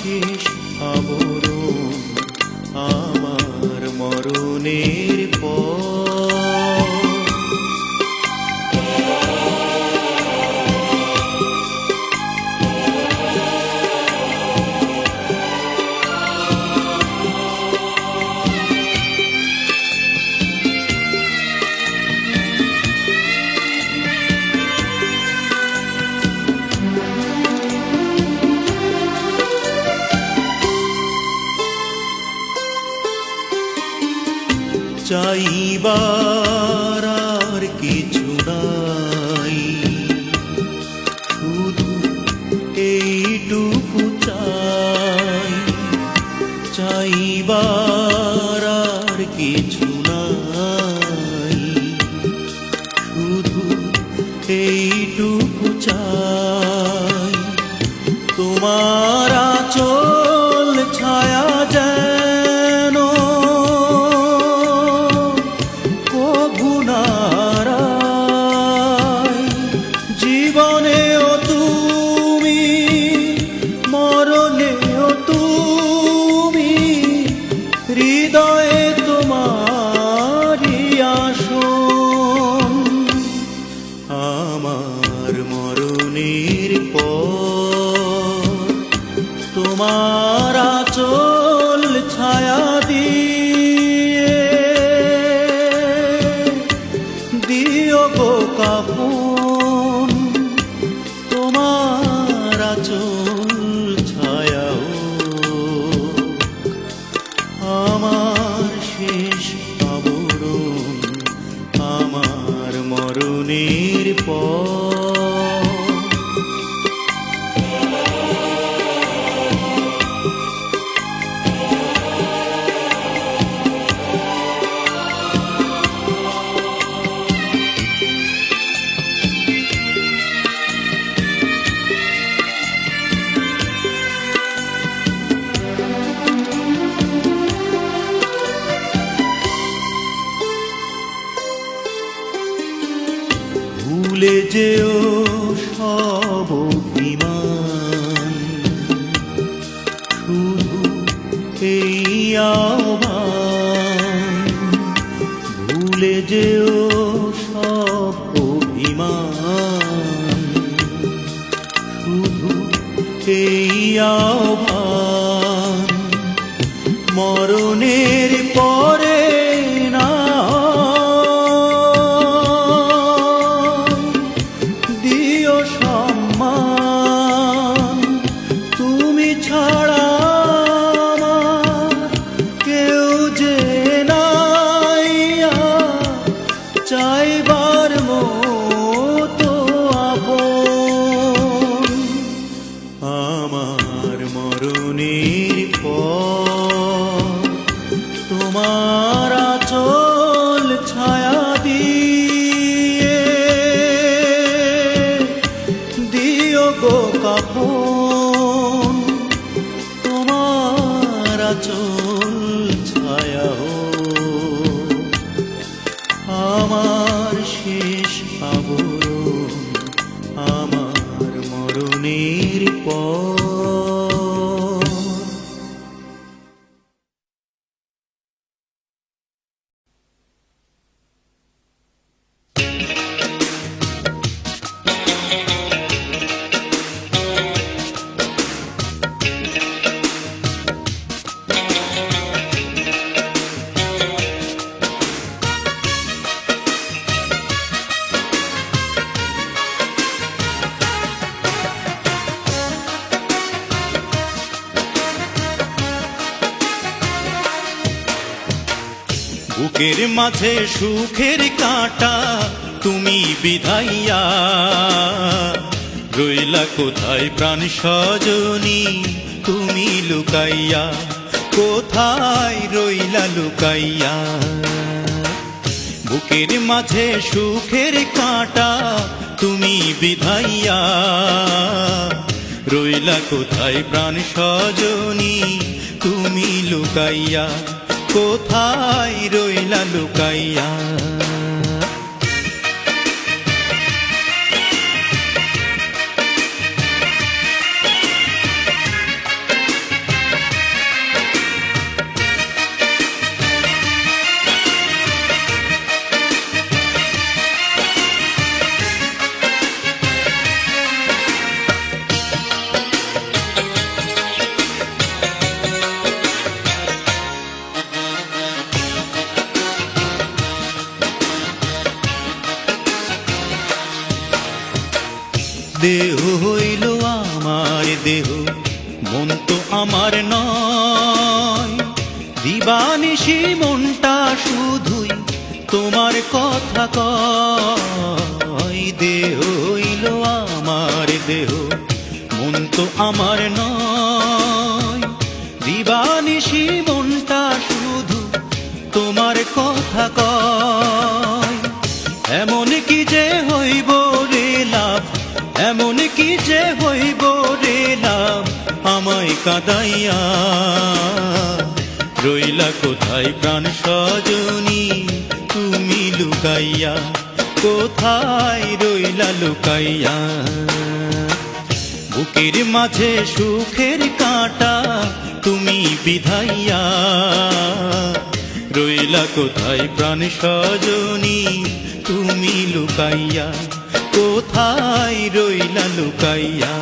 শেষ আবরণ আমার মরণের পর। চাইবার আর কিছু নাই, শুধু এইটুকু চাই। চাইবার আর কিছু নাই, শুধু এইটুকু চাই। তোমার আঁচল ছায়া যেন কভু নারায়। জীবনেও তুমি, মরণেও তুমি, হৃদয়ে তোমারই আসন। আমার মরণের পর তোমার আঁচল ছায়া দিয়ে দিও গো কাফন। তোমার আঁচল ছায়াও আমার শেষ আবরণ আমার মরণের পর। ভুলে যেও সব অভিমান, শুধু এই আহ্বান। ভুলে যেও সব অভিমান, শুধু এই আহ্বান। মরণের পরে না দিও সম্মান। তুমি ছাড়া আমার কেউ যে নাই, চাইবার মতো আপন। আমার মরণের পর তোমার আঁচল ছায়া দিয়ে দিও গো কাফন। তোমার আঁচল ছায়াও আমার শেষ আবরণ আমার মরণের পর। বুকের মাঝে সুখের কাঁটা তুমি বিধাইয়া, রইলা কোথায় প্রাণ সজনী তুমি লুকাইয়া। কোথায় রইলা লুকাইয়া। বুকের মাঝে সুখের কাঁটা তুমি বিধাইয়া, রইলা কোথায় প্রাণ সজনী তুমি লুকাইয়া। কোথায় রইলা লুকাইয়া। দেহ হইল আমার দেহ, মন তো আমার নয়। দিবানিশি মনটা শুধুই তোমার কথা কয়। দেহ হইল আমার দেহ, মন তো আমার নয়। দিবানিশি মনটা শুধু তোমার কথা কয়। এমন কি যে হইব রে লাভ, এমন কি যে হইব রে লাভ, আমায় কাঁদাইয়া। রইলা কোথায় প্রাণ সজনী তুমি লুকাইয়া, কোথায় রইলা লুকাইয়া। বুকের মাঝে সুখের কাঁটা তুমি বিধাইয়া। রইলা কোথায় প্রাণ সজনী তুমি লুকাইয়া, কোথায় রইলা লুকাইয়া।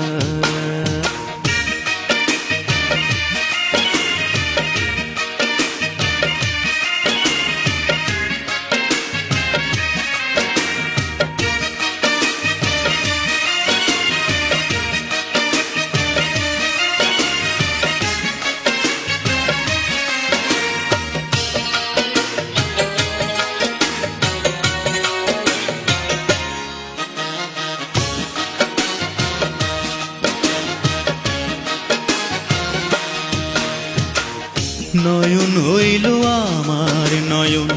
নয়ন হইল আমার নয়ন,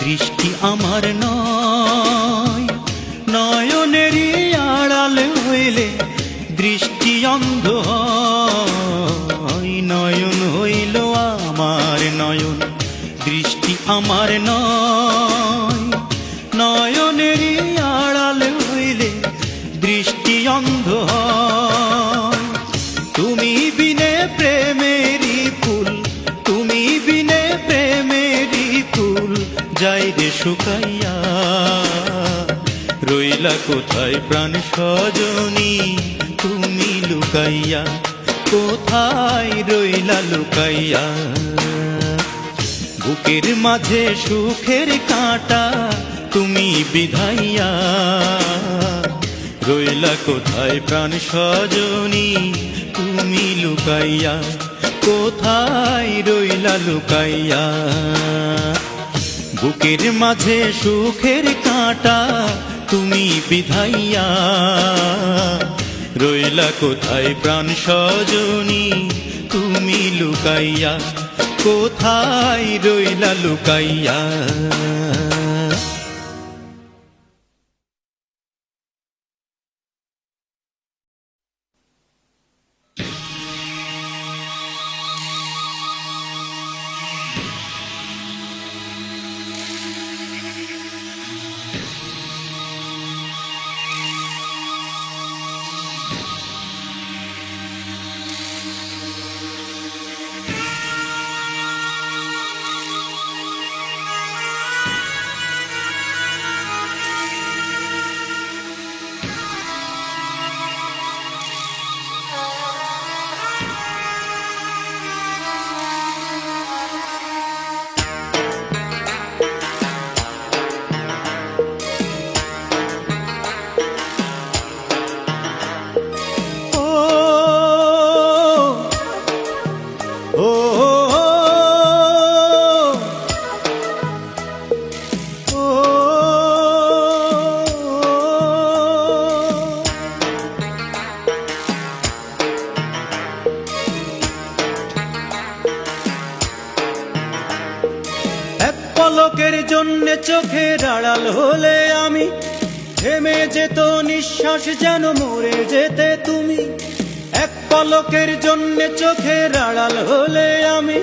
দৃষ্টি আমার নয়। নয়নেরই আড়াল হইলে দৃষ্টি অন্ধ হয়। নয়ন হইল আমার নয়ন, দৃষ্টি আমার নয়। নয়নেরই আড়াল হইলে দৃষ্টি অন্ধ হয়। তুমি বিনে প্রেমেরই ফুল, তুমি বিনে প্রেমেরই ফুল যাই রে শুকাইয়া। রইলা কোথায় প্রাণ সজনী তুমি লুকাইয়া, কোথায় রইলা লুকাইয়া। বুকের মাঝে সুখের কাঁটা তুমি বিধাইয়া। রইলা কোথায় প্রাণ সজনী তুমি লুকাইয়া, কোথায় রইলা লুকাইয়া। বুকের মাঝে সুখের কাঁটা তুমি বিধাইয়া। রইলা কোথায় প্রাণ সজনী তুমি লুকাইয়া, কোথায় রইলা লুকাইয়া। পলকের জন্যে চোখের আড়াল হলে আমি থেমে যেত নিঃশ্বাস, যেন মরে যেতে তুমি। এক পলকের জন্যে চোখের আড়াল হলে আমি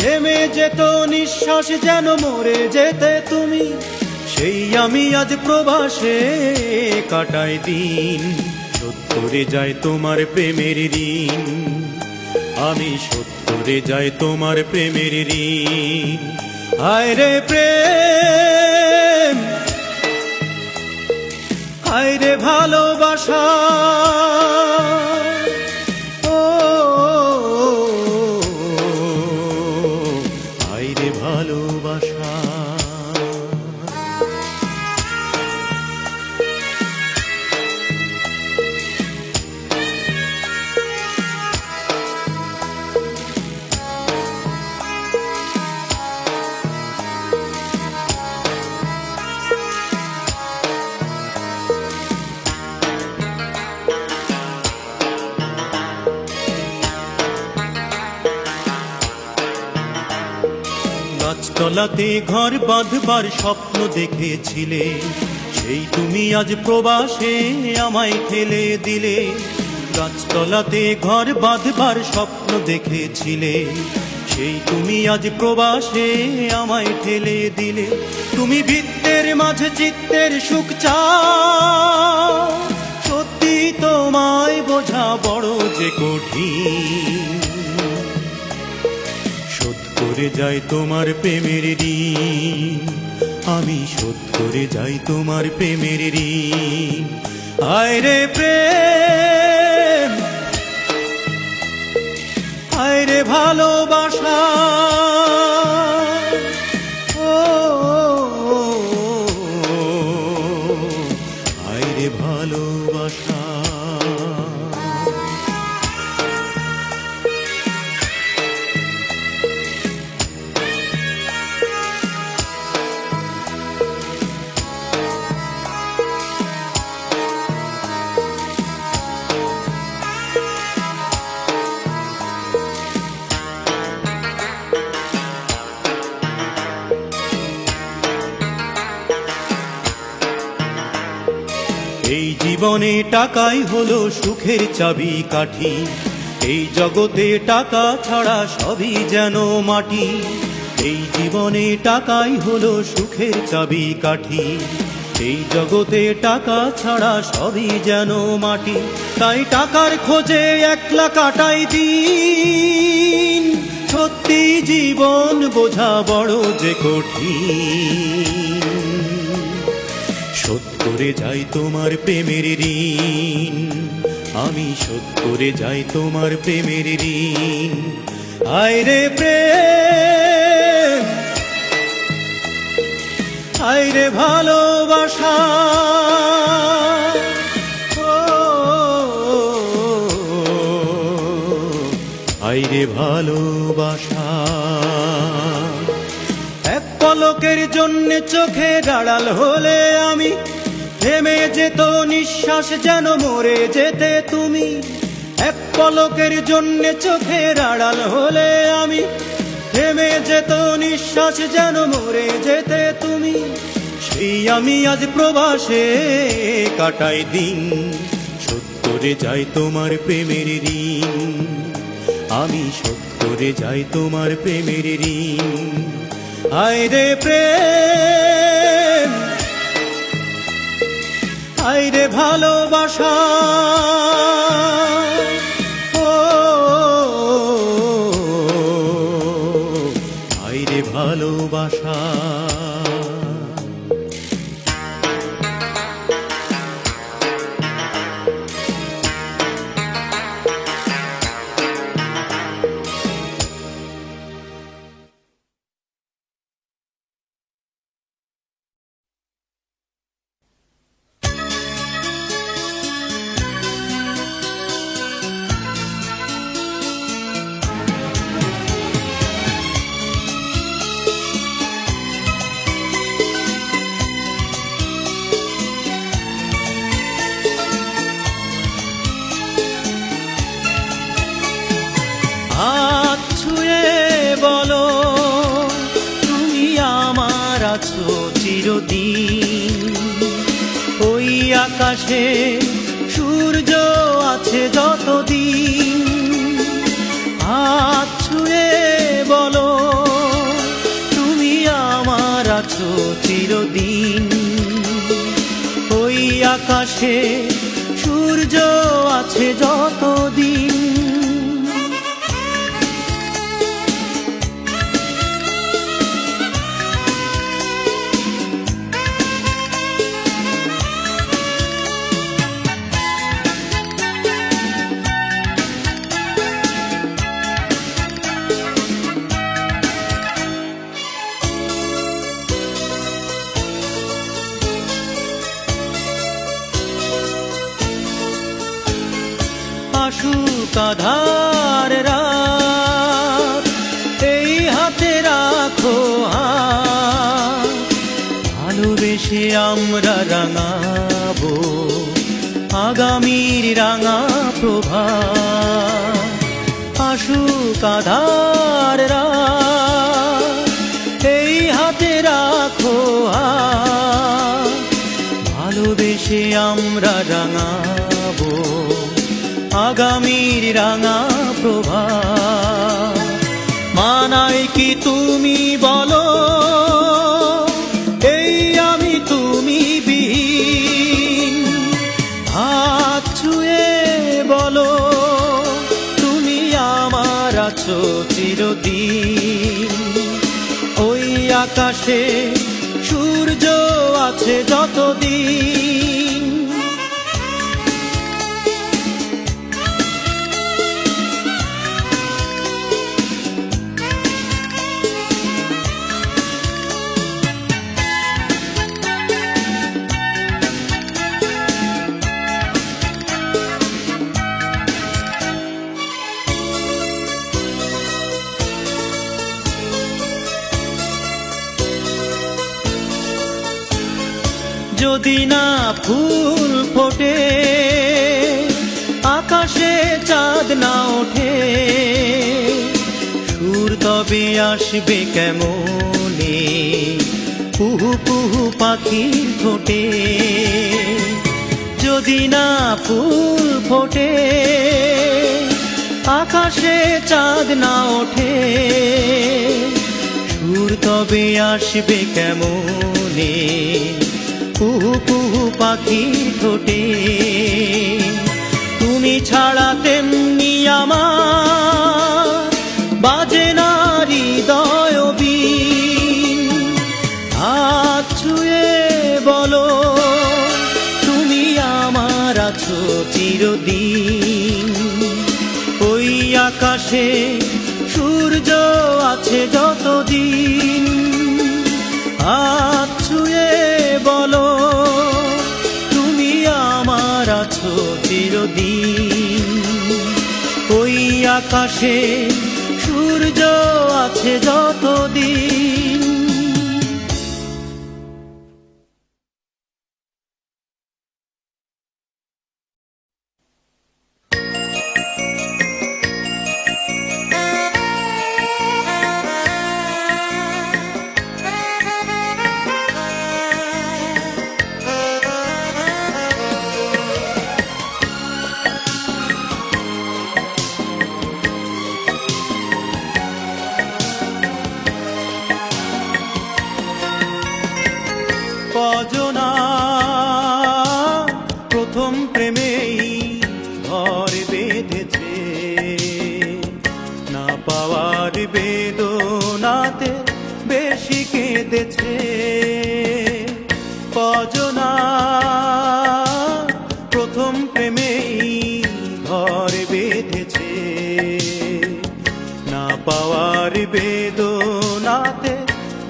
থেমে যেত নিঃশ্বাস, যেন মরে যেতে তুমি। সেই আমি আজ প্রবাসে কাটাই দিন, শোধ করে যায় তোমার প্রেমের ঋণ। আমি শোধ করে যাই তোমার প্রেমের ঋণ। হায় রে প্রেম, হায় রে ভালোবাসা, ও হায় রে ভালোবাসা। গাছতলাতে ঘর বাঁধবার স্বপ্ন দেখেছিলে, সেই তুমি আজ প্রবাসে আমায় ঠেলে দিলে। গাছতলাতে ঘর বাঁধবার স্বপ্ন দেখেছিলে, সেই তুমি আজ প্রবাসে আমায় ঠেলে দিলে। তুমি বৃত্তের মাঝে চিত্তের সুখ চাও, সত্যি তোমায় বোঝা বড় যে কঠিন। শোধ করে যাই তোমার প্রেমের ঋণ, আমি শোধ করে যাই তোমার প্রেমের ঋণ। হায় রে প্রেম, হায় রে ভালোবাসা, ও হায় রে ভালোবাসা। এই জীবনে টাকাই হলো সুখের চাবি কাঠি, এই জগতে টাকা ছাড়া সবই যেন মাটি। এই জীবনে টাকাই হলো সুখের চাবি কাঠি, এই জগতে টাকা ছাড়া সবই যেন মাটি। তাই টাকার খোঁজে একলা কাটাই দিন, সত্যি জীবন বোঝা বড় যে কঠিন। শোধ করে যাই তোমার প্রেমের ঋণ, আমি শোধ করে যাই তোমার প্রেমের ঋণ। হায় রে প্রেম, হায় রে ভালোবাসা, ও হায় রে ভালোবাসা। এক পলকের জন্য চোখে আড়াল হলে আমি, থেমে যেত নিঃশ্বাস যেন মরে যেতে তুমি। এক পলকের জন্য চোখের আড়াল হলে আমি, থেমে যেত নিঃশ্বাস যেন মরে যেতে তুমি। সেই আমি আজ প্রবাসে কাটাই দিন, শোধ করে যাই তোমার প্রেমের ঋণ, আমি শোধ করে যাই তোমার প্রেমের ঋণ। হায় রে প্রেম, হায় রে ভালোবাসা, ও হায় রে ভালোবাসা। হাত ছুঁয়ে বলো তুমি আমার আছো চিরদিন, ওই আকাশে সূর্য আছে যতদিন। হাত ছুঁয়ে বলো তুমি আমার আছো চিরদিন, ওই আকাশে সূর্য আছে যতদিন। আসুক আঁধার রাত, এই হাতে রাখো হাত, ভালোবেসে আমরা রাঙাবো আগামীর রাঙা প্রভাত। আসুক আঁধার রাত, এই হেসে আমরা রাঙাবো আগামীর রাঙা প্রভাত। মানায় কি তুমি বলো এই আমি তুমি বিহীন? হাত ছুঁয়ে বলো তুমি আমার আছো চিরদিন। ওই আকাশে সূর্য আছে যতদিন। যদি না ফুল ফোটে আকাশে চাঁদ না ওঠে, সুর তবে আসবে কেমনে কুহু কুহু পাখির ঠোঁটে? যদি না ফুল ফোটে আকাশে চাঁদ না ওঠে, সুর তবে আসবে কেমনে কুহু কুহু পাখির ঠোঁটে? তুমি ছাড়া তেমনি আমার বাজে না হৃদয় বীণ। হাত ছুঁয়ে বলো তুমি আমার আছো চিরদিন। ওই আকাশে সূর্য আছে যতদিন। হাত ছুঁয়ে বলো তুমি আমার আছো চিরদিন। ওই আকাশে সূর্য আছে যতদিন। কজনা প্রথম প্রেমেই ঘর বেঁধেছে, না পাওয়ার বেদনাতে বেশি কেঁদেছে। কজনা প্রথম প্রেমেই ঘর বেঁধেছে, না পাওয়ার বেদনাতে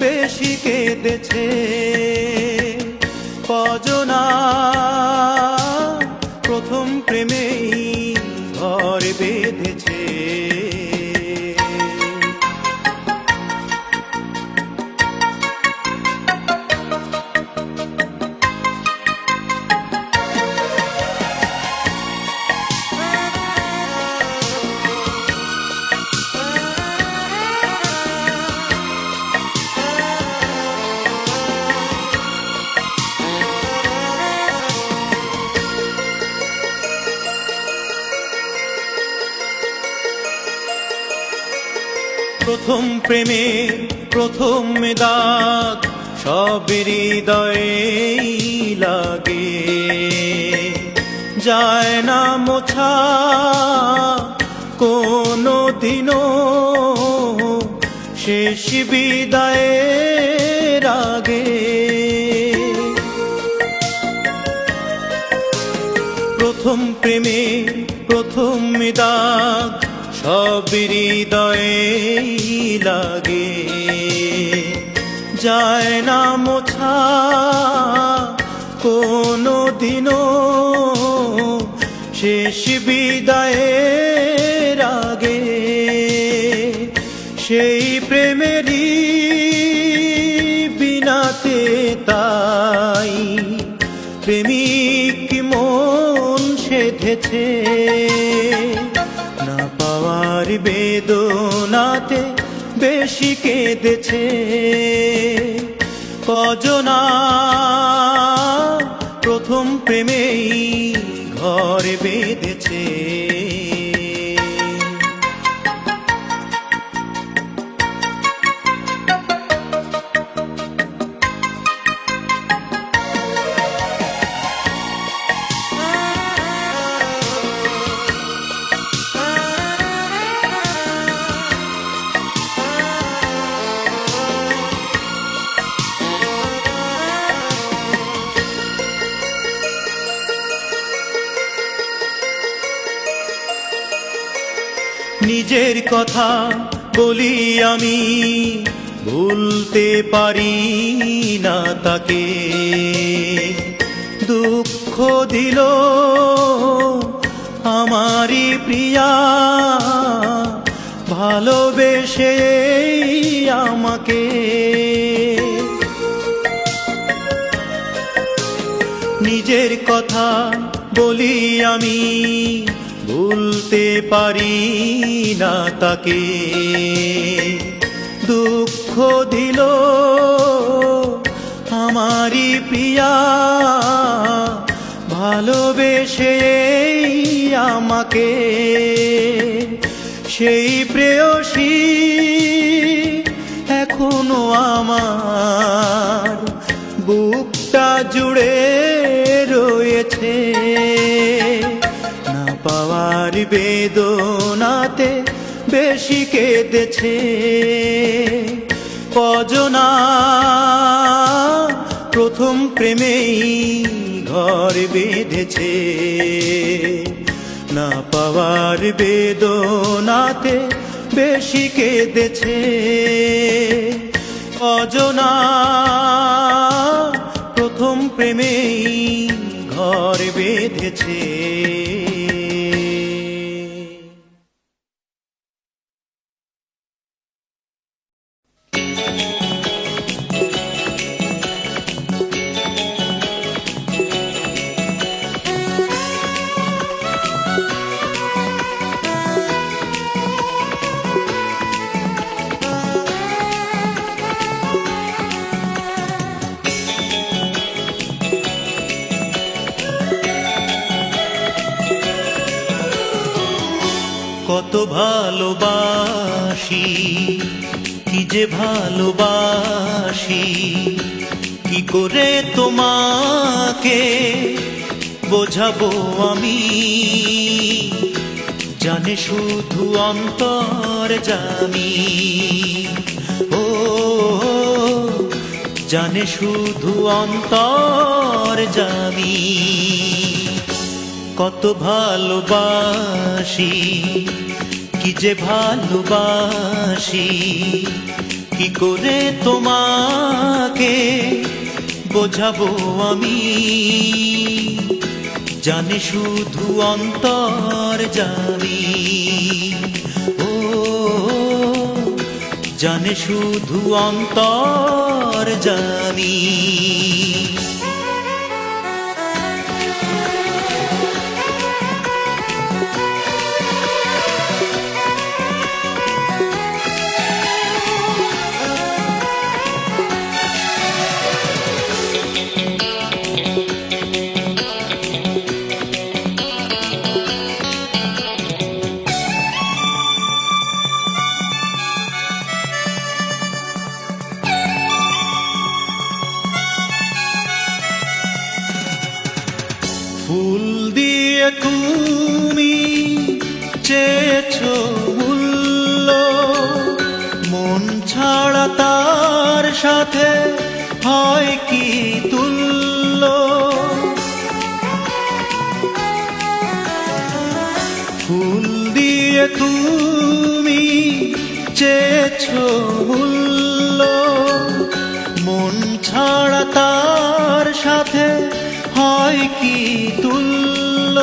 বেশি কেঁদেছে। কজনা প্রথম প্রেমেই ঘর বেঁধেছে। প্রথম প্রেমে প্রথম দাগ সব হৃদয়ে লাগে, যায় না মোছা কোনো দিনও শেষ বিদায়ের আগে। প্রথম প্রেমে প্রথম দাগ সব হৃদয়ে লাগে, যায় না মোছা কোনো দিনও শেষ বিদায়ের আগে। সেই প্রেমেরই বিনাতে তাই প্রেমিক মন সেধেছে, না পাওয়ার বেদনাতে বেশি কেঁদেছে। কজনা প্রথম প্রেমেই ঘর বেঁধেছে। নিজের কথা বলি আমি, ভুলতে পারি না তাকে। দুঃখ দিল আমারই প্রিয়া, ভালোবেসে আমাকে। নিজের কথা বলি আমি, ভুলতে পারি না তাকে। দুঃখ দিল আমারই প্রিয়া, ভালোবেসে আমাকে। সেই প্রেয়সী এখনো আমার বুকটা জুড়ে রয়েছে। না পাওয়ার বেদনাতে বেশি কেঁদেছে কজনা, প্রথম প্রেমেই ঘর বেঁধেছে। না পাওয়ার বেদনাতে বেশি কেঁদেছে কজনা, প্রথম প্রেমেই ঘর বেঁধেছে। কত ভালোবাসি, কি যে ভালোবাসি, কি করে তোমাকে বোঝাবো আমি। জানে শুধু অন্তর্যামী, ও জানে শুধু অন্তর্যামী। কত ভালোবাসি, কি যে ভালোবাসি, কি করে তোমাকে বোঝাবো আমি। জানে শুধু অন্তর্যামী, ও জানে শুধু অন্তর্যামী। ফুল দিয়ে তুমি চেয়েছো মূল্য, মন ছাড়া তার সাথে হয় কি তুল্য। ফুল দিয়ে তুমি চেয়েছো মূল্য, মন ছাড়া তার সাথে হয় কি তুল্য।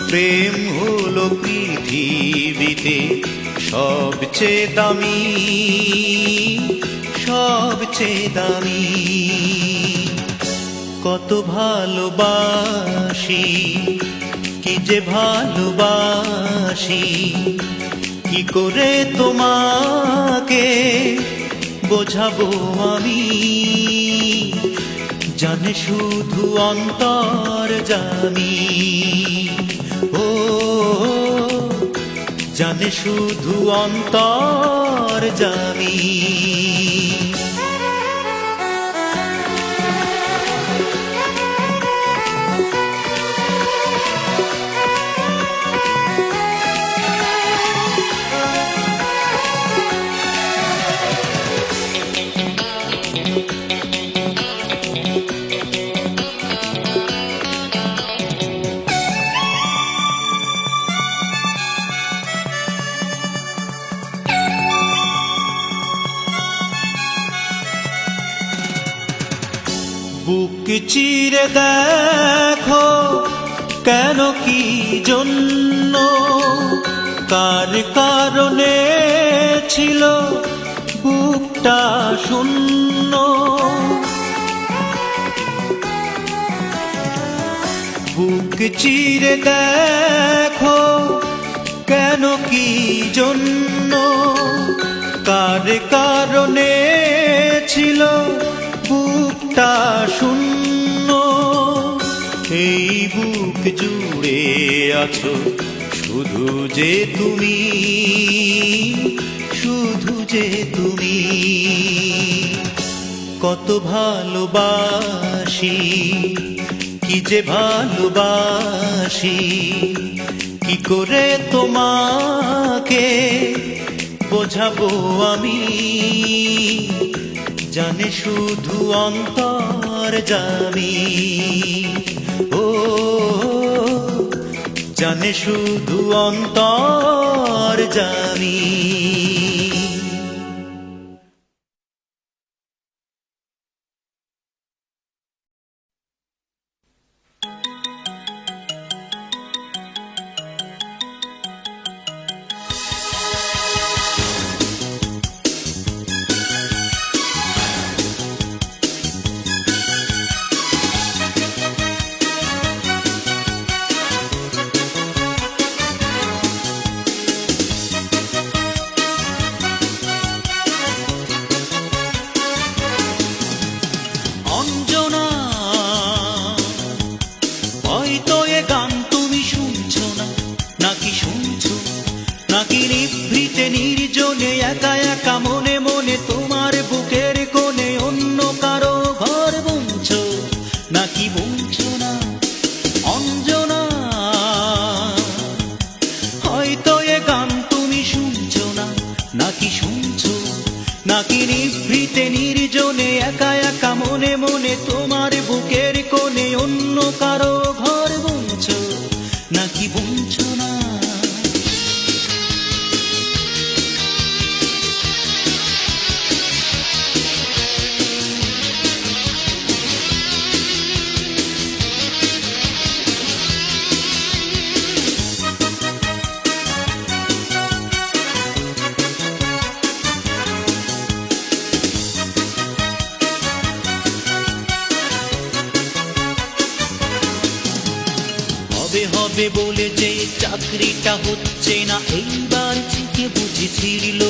প্রেম হলো পৃথিবীতে সবচেয়ে দামি, সবচেয়ে দামি। কত ভালোবাসি, কি যে ভালোবাসি, কি করে তোমাকে বোঝাবো আমি। জানে শুধু অন্তর জানি, ও জানে শুধু অন্তর জানি। বুক চিরে দেখো কেন কি জন্য, কার কারণে ছিল বুকটা শূন্য। বুক চিরে দেখো কেন কি জন্য, কার কারণে ছিল বুকটা শূন্য। এই বুক জুড়ে আছো শুধু যে তুমি, শুধু যে তুমি। কত ভালোবাসি, কি যে ভালোবাসি, কি করে তোমাকে বোঝাবো আমি। জানে শুধু অন্তর জানি, ও জানে শুধু অন্তর জানি। অঞ্জনা, হয়তো এ গান তুমি শুনছো না, নাকি শুনছো, নাকি নিভৃতে নির্জনে একা একা মনে মনে তোমার বুকের কোণে অন্য কারো ঘর বুনছো, নাকি বুনছো না। অঞ্জনা, হয়তো এ গান তুমি শুনছো না, নাকি শুনছো, নাকি নিভৃতে নির্জনে একা একা মনে মনে তোমার বুকের কোণে অন্য কারো ঘর বুনছো, নাকি বুনছো না। হবে হবে বলে যে চাকরিটা হচ্ছে না, এইবার থেকে বুঝেছিল।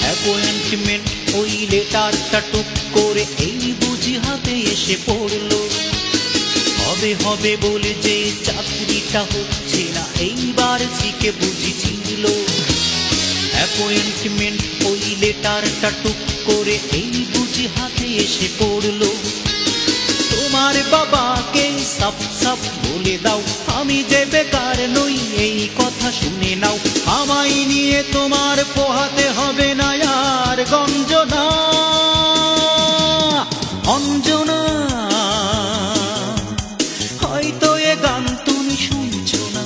অ্যাপয়েন্টমেন্ট ওই লেটারটা টুক করে এই বুঝি হাতে এসে পড়লো। হবে হবে বলে যে চাকরিটা হচ্ছে না, এইবার থেকে বুঝেছিল। অ্যাপয়েন্টমেন্ট ওই লেটারটা টুক করে এই বুঝি হাতে এসে পড়লো। তোমার বাবাকে সাপ সাপ বলে দাও আমি যে বেকার নই, এই কথা শুনে নাও। আমায় নিয়ে তোমার পোহাতে হবে না আর গঞ্জনা। অঞ্জনা, হয়তো এ গান তুমি শুনছো না,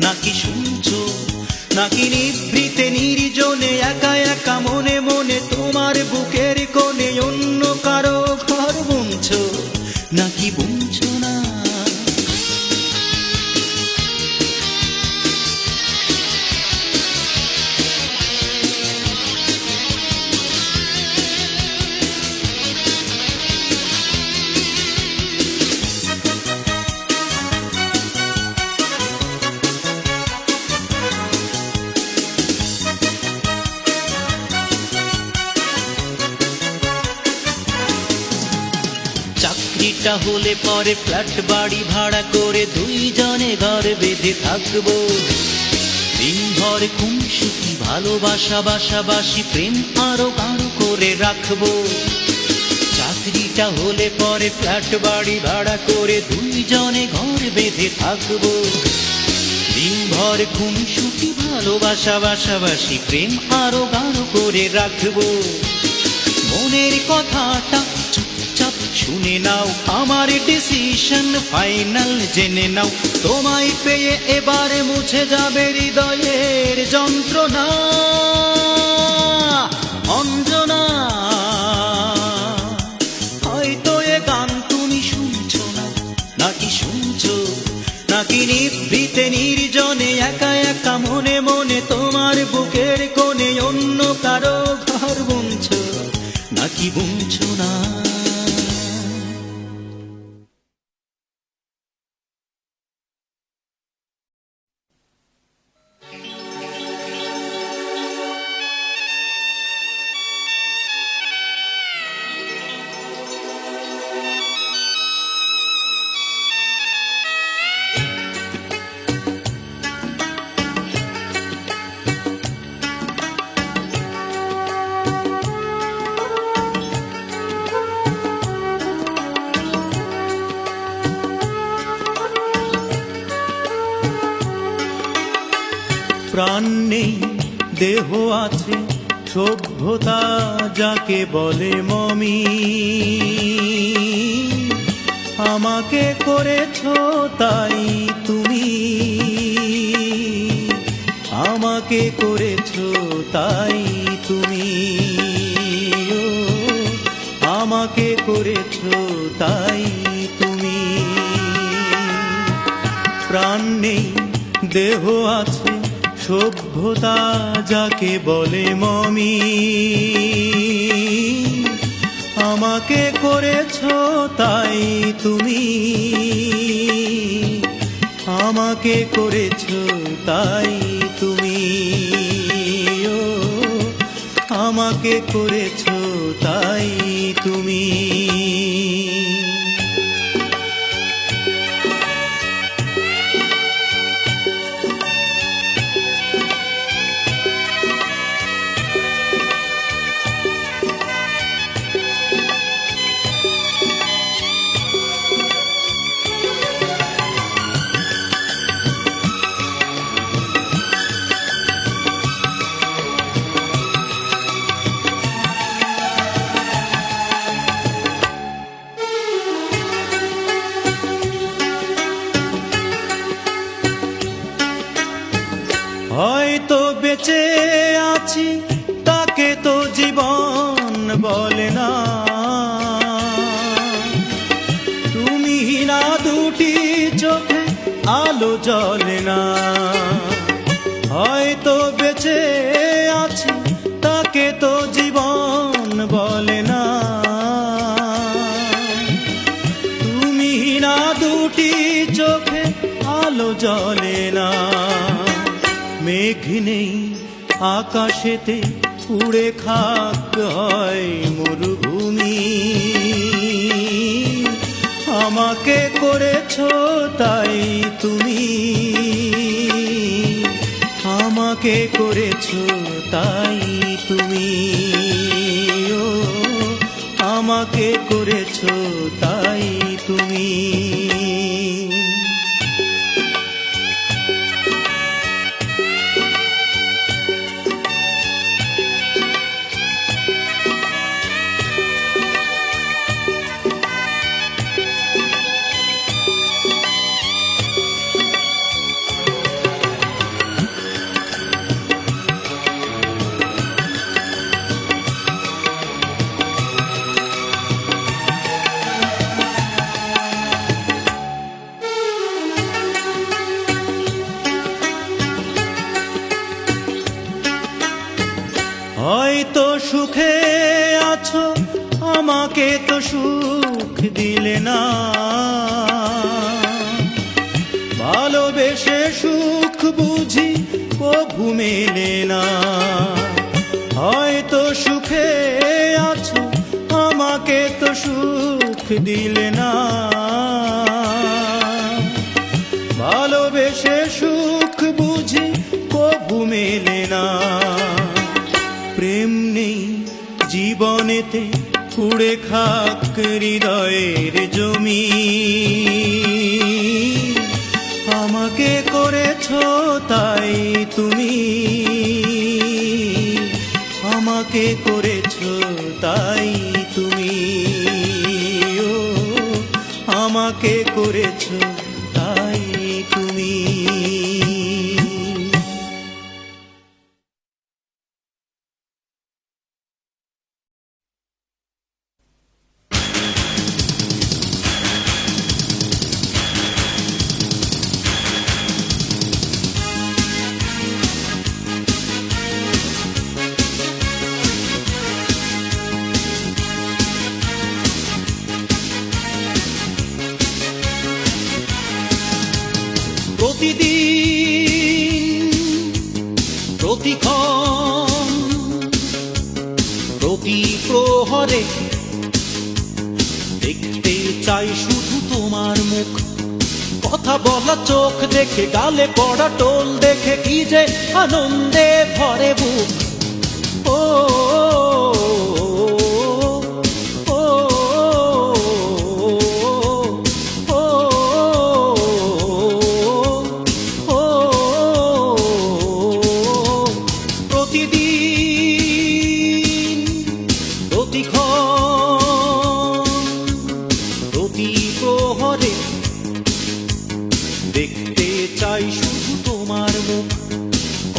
নাকি শুনছো, নাকি নিভৃতে নির্জনে একা একা মনে মনে তোমার বুকের কোণে অন্য কারো ঘর বুনছো, নাকি বুনছো না। চাকরিটা হলে পরে ফ্ল্যাট বাড়ি ভাড়া করে দুইজনে ঘর বেঁধে থাকবো। দিনভর খুনসুটি ভালোবাসা বাসাবাসি প্রেম আরো গাঢ় করে রাখবো। চাকরিটা হলে পরে ফ্ল্যাট বাড়ি ভাড়া করে দুইজনে ঘর বেঁধে থাকবো। দিনভর খুনসুটি ভালোবাসা বাসাবাসি প্রেম আরো গাঢ় করে রাখবো। মনের কথাটা চুপচাপ শুনে নাও, আমার ডিসিশন ফাইনাল জেনে নাও। তোমায় পেয়ে এবারে মুছে যাবে হৃদয়ের যন্ত্রণা অঞ্জনা। হয়তো এ গান তুমি শুনছো না, নাকি শুনছো, নাকি নিভৃতে নির্জনে একা একা মনে মনে তোমার বুকের কোণে অন্য কারো ঘর বুনছো, নাকি বুনছো না। প্রাণ নেই দেহ আছে সভ্যতা যাকে বলে মমি, আমাকে করেছো তাই তুমি, আমাকে করেছো তাই তুমি, ও আমাকে করেছো তাই তুমি। প্রাণ নেই দেহ আছে সভ্যতা যাকে বলে মমি, আমাকে করেছো তাই তুমি, আমাকে করেছো তাই তুমি, ও আমাকে করেছো তাই তুমি। হয়তো বেঁচে আছি তাকে তো জীবন বলে না, তুমি না দুটি চোখে আলো জ্বলে না। হয়তো বেঁচে আছি তাকে তো জীবন বলে না, তুমি না দুটি চোখে আলো জ্বলে না। মেঘ নেই আকাশেতে উড়ে খাক হয় মরুভূমি, আমাকে করেছো তাই তুমি, আমাকে করেছো তাই তুমি, ও আমাকে করেছো তাই তুমি। হয়তো সুখে আছো আমাকে তো সুখ দিলে না, ভালোবেসে সুখ বুঝি কভু মেলে না। হয়তো সুখে আছো আমাকে তো সুখ দিলে না, ভালোবেসে সুখ বুঝি কবু মেলে না। প্রেম নেই জীবনেতে, পুড়ে খাক হৃদয়ের জমি। আমাকে করেছ তাই তুমি, আমাকে করেছ তাই তুমি, ও আমাকে করেছ তাই তুমি। প্রতিদিন প্রতিক্ষণ প্রতি প্রহরে দেখতে চাই শুধু তোমার মুখ। কথা বলা চোখ দেখে, গালে পড়া টোল দেখে, কি যে আনন্দে ভরে বুক। ও দেখতে চাই শুধু তোমার মুখ।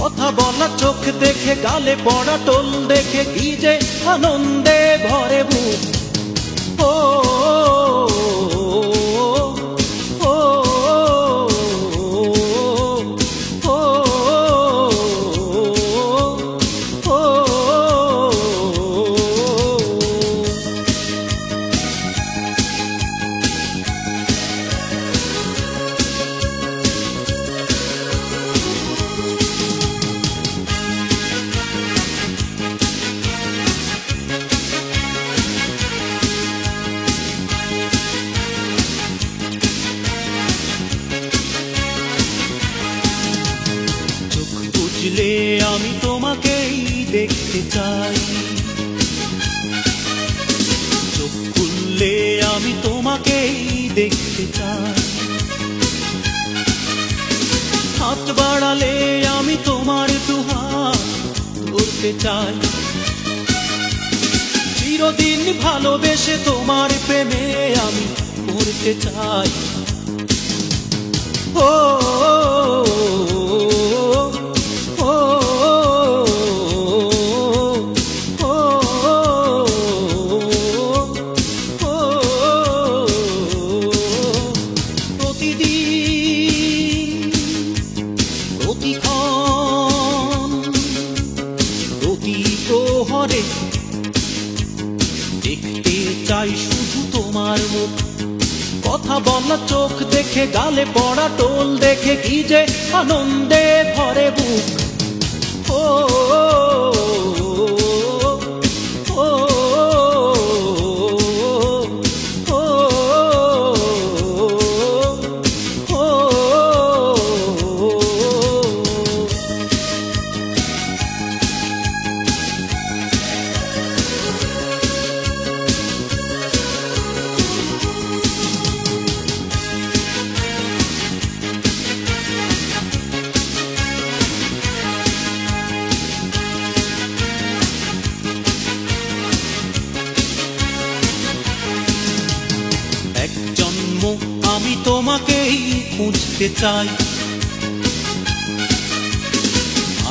কথা বলা চোখ দেখে, গালে পড়া টোল দেখে, কি যে আনন্দে ভরে বুক। ও ও ও ও বুঝলে আমি তোমাকেই দেখতে চাই, চোখ খুললে আমি তোমাকেই দেখতে চাই। হাত বাড়ালে আমি তোমার দুহাত ধরতে চাই। চিরদিন ভালোবেসে তোমার প্রেমে আমি পড়তে চাই। ও দেখতে চাই শুধু তোমার মুখ। কথা বলা চোখ দেখে, গালে পড়া টোল দেখে, কি যে আনন্দে ভরে বুক। ও ও আমি তোমাকেই খুঁজতে চাই,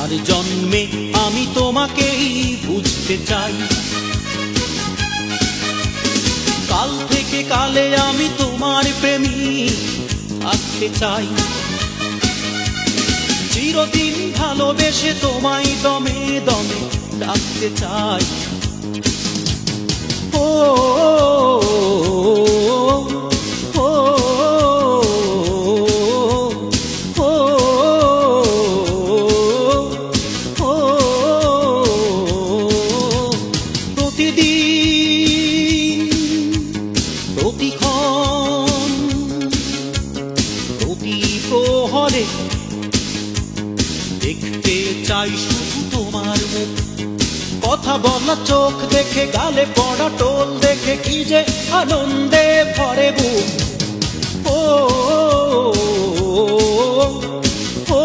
আর জন্মে আমি তোমাকেই বুঝতে চাই। কাল থেকে কালে আমি তোমার প্রেমিক থাকতে চাই। চিরদিন ভালোবেসে তোমায় দমে দমে ডাকতে চাই। ও কথা বলা চোখ দেখে, গালে পড়া টোল দেখে, কি যে আনন্দে ভরে বুক। ও ও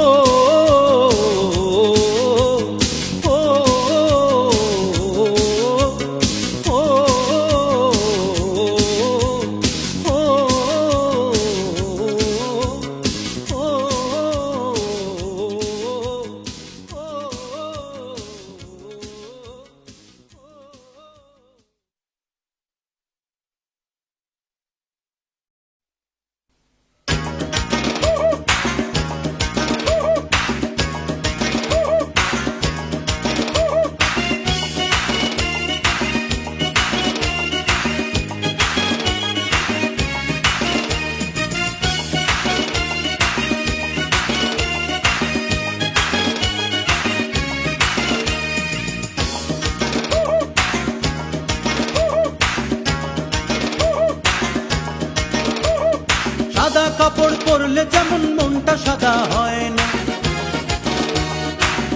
সাদা কাপড় পরলে যেমন মনটা সাদা হয় না,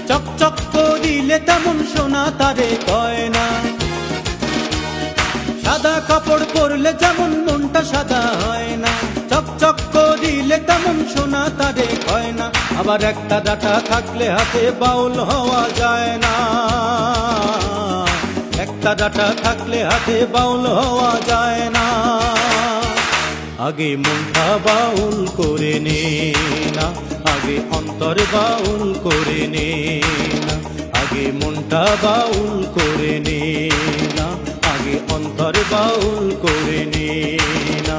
চকচক করিলে তেমন সোনা তারে কয় না। সাদা কাপড় পরলে যেমন মনটা সাদা হয় না, চকচক করিলে তেমন সোনা তারে কয় না। আবার একটা ডাটা থাকলে হাতে বাউল হওয়া যায় না, একটা ডাটা থাকলে হাতে বাউল হওয়া যায় না। আগে মনটা বাউল করে নে না, আগে অন্তর বাউল করে নে না, আগে মনটা বাউল করে নে না, আগে অন্তর বাউল করে নে না।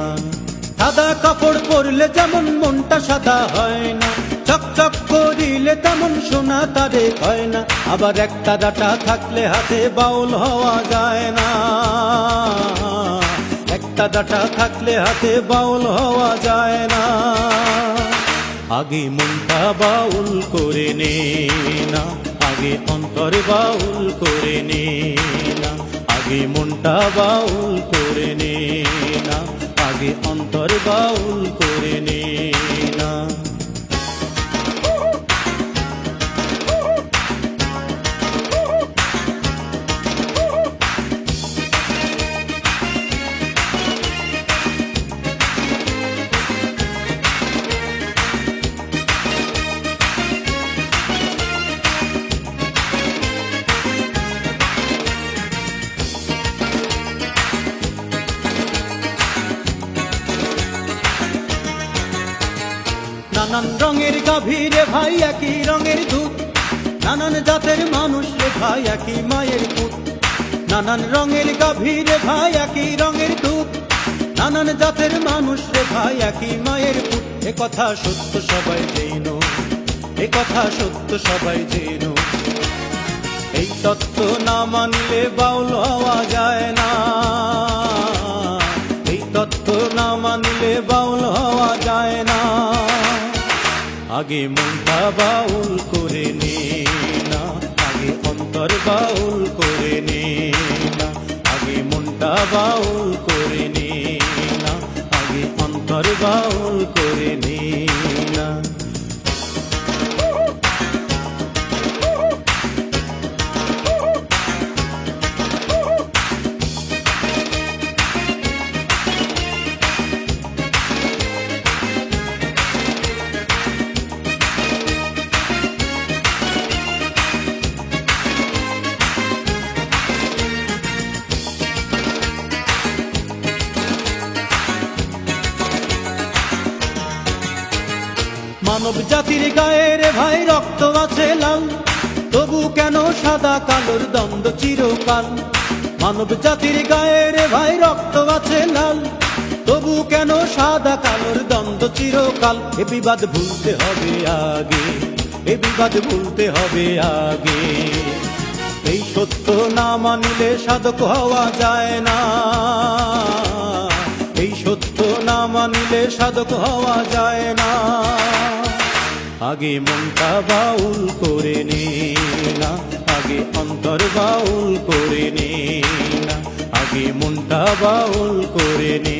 সাদা কাপড় পরলে যেমন মনটা সাদা হয় না, চকচক করিলে তেমন সোনা তারে কয় না। আবার একটা ডাটা থাকলে হাতে বাউল হওয়া যায় না, একটা ডাটা থাকলে হাতে বাউল হওয়া যায় না। আগে মনটা বাউল করে নে না, আগে অন্তর বাউল করে নে না, আগে মনটা বাউল করে নে না, আগে অন্তর বাউল করে নে না। নানান রঙের গাভীরে ভাই একই রঙের দুধ, নানান জাতের মানুষ রে ভাই একই মায়ের পুত। নানান রঙের গাভীরে ভাই একই রঙের দুধ, নানান জাতের মানুষ রে ভাই একই মায়ের পুত। এ কথা সত্য সবাই জেনো, এ কথা সত্য সবাই জেনো। এই তত্ত্ব না মানলে বাউল হওয়া যায় না, এই তত্ত্ব না মানলে বাউল হওয়া যায় না। আগে মনটা বাউল করে নে না, আগে অন্তর বাউল করে নে না, আগে মনটা বাউল করে নে না, আগে অন্তর বাউল করে নে না। মানব জাতির গায়ে রে ভাই রক্ত আছে লাল, তবু কেন সাদা কালোর দ্বন্দ্ব চিরকাল। মানব জাতির গায়ে রে ভাই রক্ত আছে লাল, তবু কেন সাদা কালোর দ্বন্দ্ব চিরকাল। এ বিবাদ ভুলতে হবে আগে, এ বিবাদ ভুলতে হবে আগে। এই সত্য না মানলে সাধক হওয়া যায় না, এই সত্য না মানলে সাধক হওয়া যায় না। আগে মনটা বাউল করে নে না, আগে অন্তর বাউল করে নে না, আগে মনটা বাউল করে নে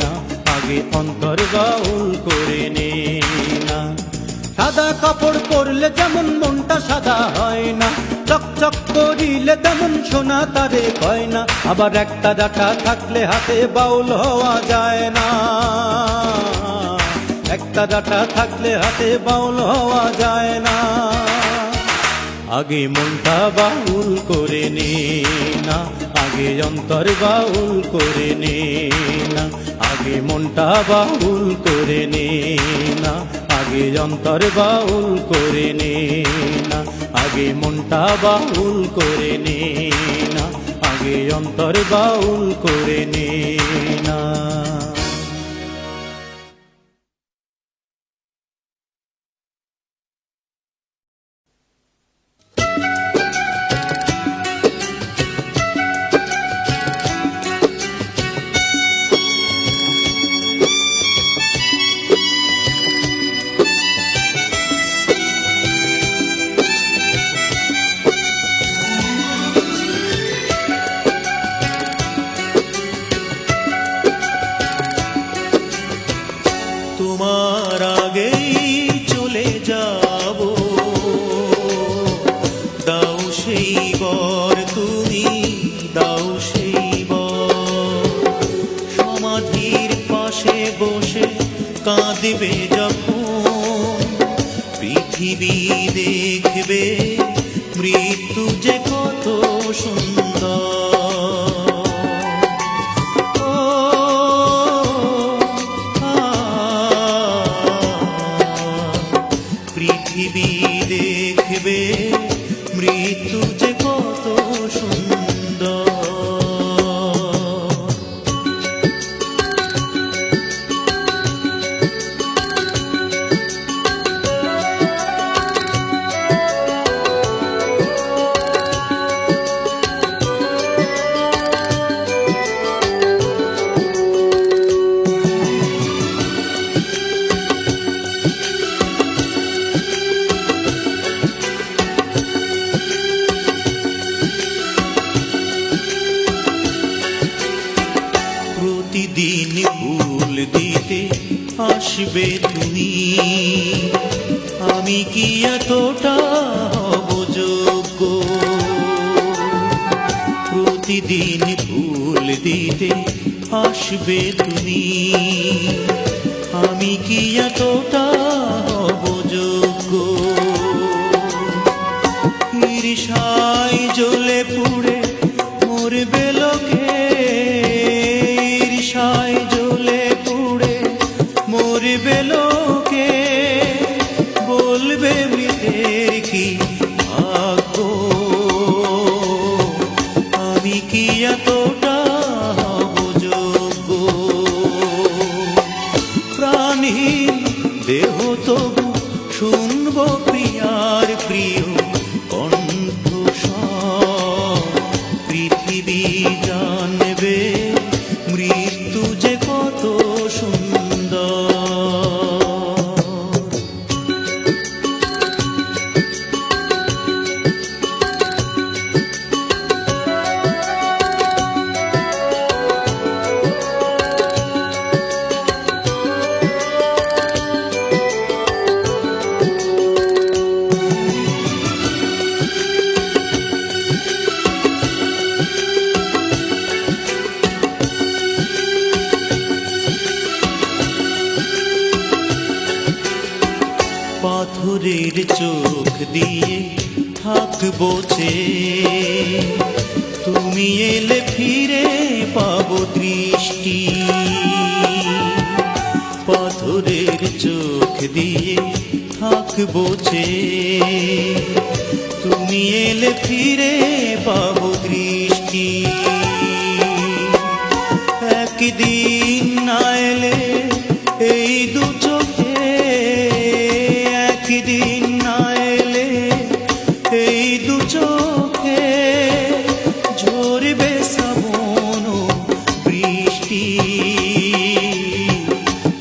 না, আগে অন্তর বাউল করে নে না। সাদা কাপড় পরলে যেমন মনটা সাদা হয় না, চকচক করিলে তেমন সোনা তারে কয় না। আবার একটা ডাটা থাকলে হাতে বাউল হওয়া যায় না, একটা ডাটা থাকলে হাতে বাউল হওয়া যায় না। আগে মনটা বাউল করে নে না, আগে অন্তর বাউল করে নে না, আগে মনটা বাউল করে নে না, আগে অন্তর বাউল করে নে না, আগে মনটা বাউল করে নে না, আগে অন্তর বাউল করে নে না। তোমার আগেই চলে যাব, দাও সেই বর তুমি, দাও সেই বর। সমাধির পাশে বসে কাঁদবে যখন, পৃথিবী দেখবে মৃত্যু যে কত সুন্দর। পৃথিবী দেখবে মৃত্যু যে কত সুন্দর। প্রতিদিন ভুল দিতে আসবে তুমি, আমি কি এতটা হব যোগ্য? প্রতিদিন ভুল দিতে আসবে তুমি, আমি কি এতটা হব যোগ্য? ঈর্ষায় জ্বলে পুড়ে মরবে লোকে, ঈর্ষায় জ্বলে পুড়ে মরবে লোকে, বলবে মৃতের কি ভাগ্য? আমি কি এতটা হব যোগ্য? প্রাণহীন দেহ তবু শুনব প্রিয়ার প্রিয় কণ্ঠস্বর। পৃথিবী জানবে মৃত্যু যে কত সুন্দর। পাথরের চোখ দিয়ে থাকবো চেয়ে, তুমি এলে ফিরে পাবো দৃষ্টি। পাথরের চোখ দিয়ে থাকবো চেয়ে, তুমি এলে ফিরে পাবো দৃষ্টি। একদিন না এলে এই দু চোখে, একদিন না এলে এই দু চোখে, ঝরবে শ্রাবণ বৃষ্টি।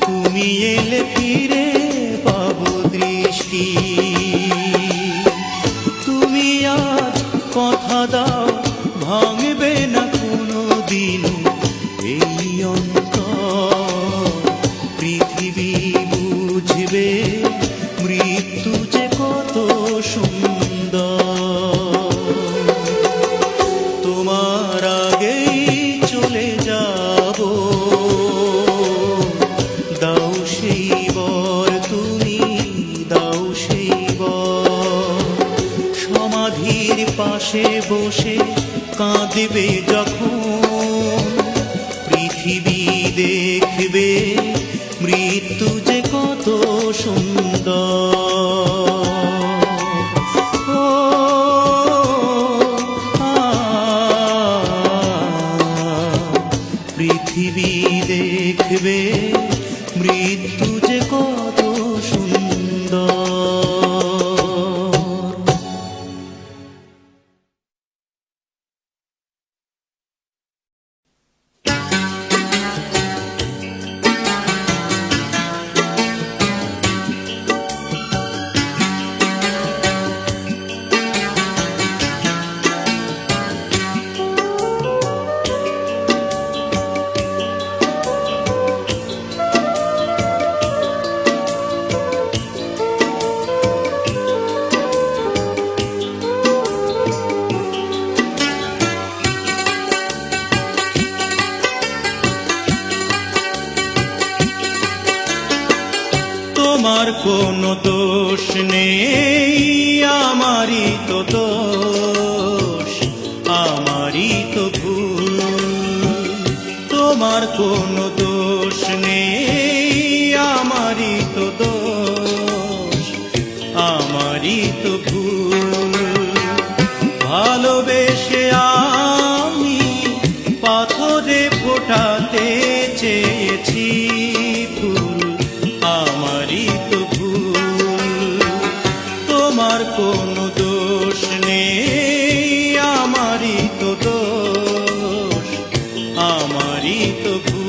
তুমি এলে ফিরে পাবো দৃষ্টি। তুমি আজ কথা দাও ভাঙবে না কোনো দিন এই অন্তর। পৃথিবী বুঝবে মৃত্যু পাশে বসে কাঁদবে যখন, পৃথিবী দেখবে মৃত্যু যে কত সুন্দর। ও পৃথিবী দেখবে মৃত্যু যে কত সুন্দর। তোমার কোনো দোষ নেই, আমারই তো দোষ, আমারই তো ভুল। তোমার কোনো দোষ নেই, আমারই তো দোষ, আমারই তো ভুল। ভালোবেসে আমি পাথরে ফোটাতে চেয়েছি ফুল, আমারই তো ভুল। তোমার কোনো দোষ নেই, আমারই তো দোষ, আমারই তো ভুল।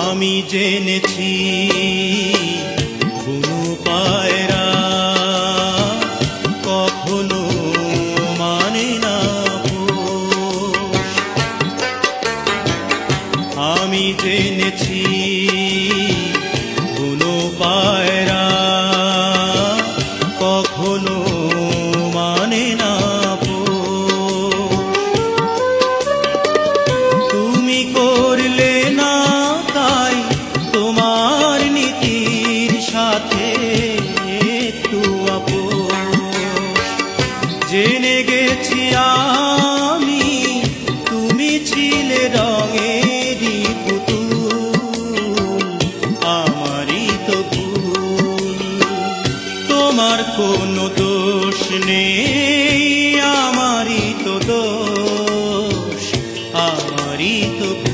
আমি জেনেছি কোনো পায়রা কখনো মানে না পোষ। আমি জেনেছি কোনো পায়রা কখনো মানে না পোষ। তুমি করলে না তাই তোমার নীতির সাথে একটু আপোষ। জেনে গেছি আমি তুমি ছিলে রঙেরই পুতুল, আমারই তো ভুল। তোমার কোনো দোষ নেই, আমারই তো দোষ, আমারই তো ভুল।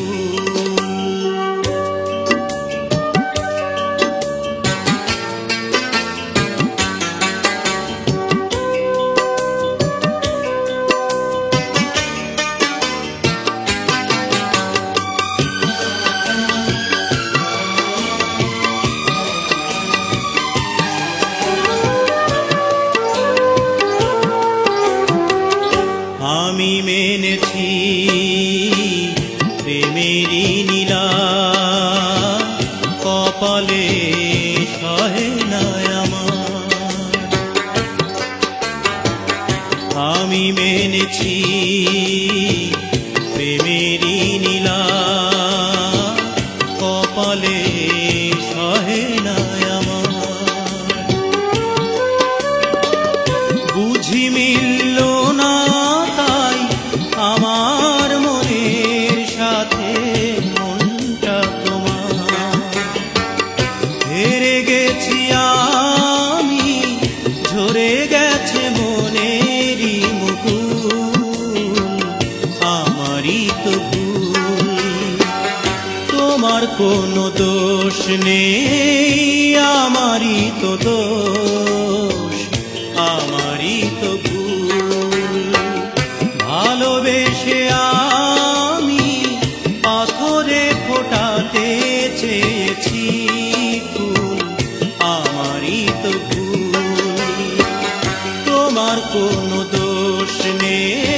আমি মেনেছি প্রেমেরই নীলা কপালে সহে না আমার। আমি মেনেছি প্রেমেরই নীলা কপালে সহে না আমার। বুঝি মিলল না তাই আমার মনের সাথে মনটা তোমার। হেরে গেছি আমি, ঝরে গেছে মনেরই মুকুল, আমারই তো ভুল। তোমার কোনো দোষ নেই, আমারই তো দোষ, আমারই তো ভুল। ভালোবেসে আমি পাথরে ফোটাতে চেয়েছি ফুল, আমারই তো ভুল। তোমার কোনো দোষ নেই,